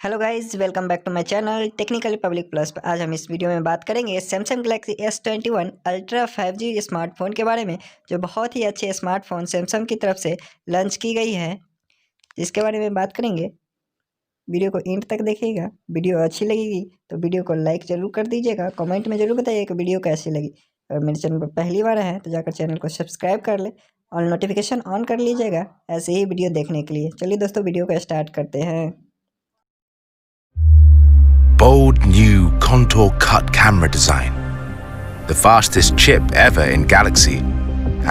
Hello guys, welcome back to my channel Technically Public Plus. आज हम इस video में बात करेंगे Samsung Galaxy S21 ultra 5G smartphone के बारे में, जो बहुत ही अच्छे स्मार्टफोन सैमसंग की तरफ से लॉन्च की गई है, जिसके बारे में बात करेंगे। वीडियो को एंड तक देखिएगा। वीडियो अच्छी लगेगी तो वीडियो को लाइक ज़रूर कर दीजिएगा। कमेंट में ज़रूर बताइए कि वीडियो कैसी लगी। अगर मेरे चैनल पर पहली बार है तो जाकर चैनल को सब्सक्राइब कर ले और नोटिफिकेशन ऑन कर लीजिएगा ऐसे ही वीडियो देखने के लिए। चलिए दोस्तों, वीडियो को स्टार्ट करते हैं। Bold new contour cut camera design, the fastest chip ever in Galaxy,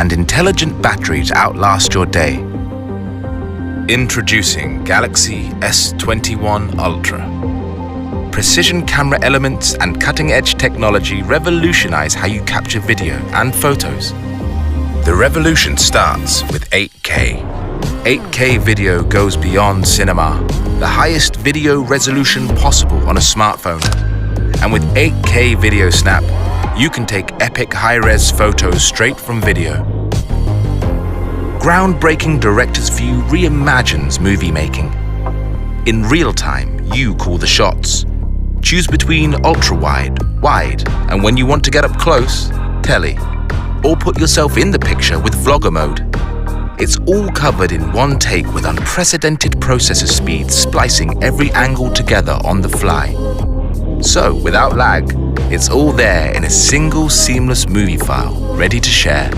and intelligent batteries outlast your day. Introducing Galaxy S21 Ultra. Precision camera elements and cutting-edge technology revolutionize how you capture video and photos. The revolution starts with 8K. 8K video goes beyond cinema, the highest video resolution possible on a smartphone. And with 8K Video Snap, you can take epic high-res photos straight from video. Groundbreaking director's view reimagines movie making. In real time, you call the shots. Choose between ultra-wide, wide, and when you want to get up close, tele. Or put yourself in the picture with vlogger mode. It's all covered in one take with unprecedented processor speed, splicing every angle together on the fly. So, without lag, it's all there in a single seamless movie file, ready to share.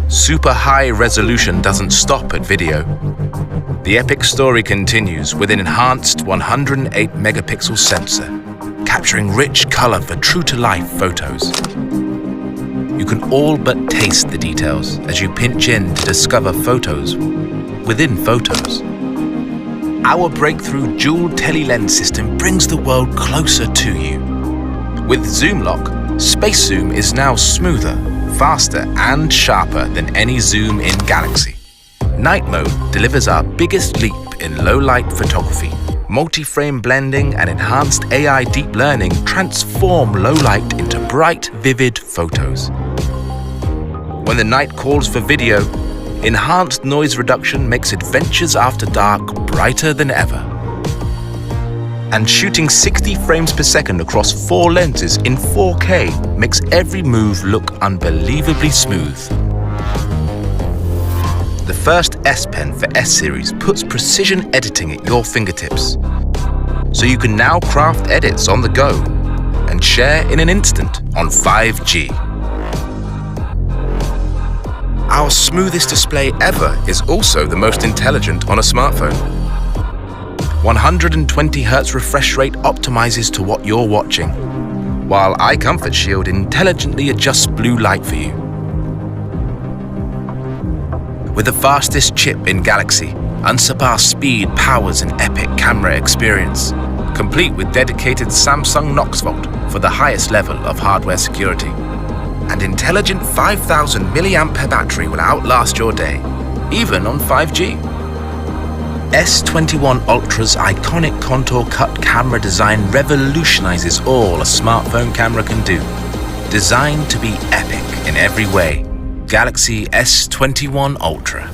Super high resolution doesn't stop at video. The epic story continues with an enhanced 108 megapixel sensor, capturing rich color for true-to-life photos. You can all but taste the details as you pinch in to discover photos within photos. Our breakthrough dual tele-lens system brings the world closer to you. With Zoom Lock, Space Zoom is now smoother, faster and sharper than any zoom in Galaxy. Night Mode delivers our biggest leap in low-light photography. Multi-frame blending and enhanced AI deep learning transform low light into bright, vivid photos. When the night calls for video, enhanced noise reduction makes adventures after dark brighter than ever. And shooting 60 frames per second across 4 lenses in 4K makes every move look unbelievably smooth. The first S Pen for S series puts precision editing at your fingertips, so you can now craft edits on the go and share in an instant on 5G. Our smoothest display ever is also the most intelligent on a smartphone. 120Hz refresh rate optimizes to what you're watching, while Eye Comfort Shield intelligently adjusts blue light for you. With the fastest chip in Galaxy, unsurpassed speed powers an epic camera experience, complete with dedicated Samsung Knox Vault for the highest level of hardware security. And intelligent 5000 mAh battery will outlast your day, even on 5G. S21 Ultra's iconic contour cut camera design revolutionizes all a smartphone camera can do. Designed to be epic in every way. Galaxy S21 Ultra.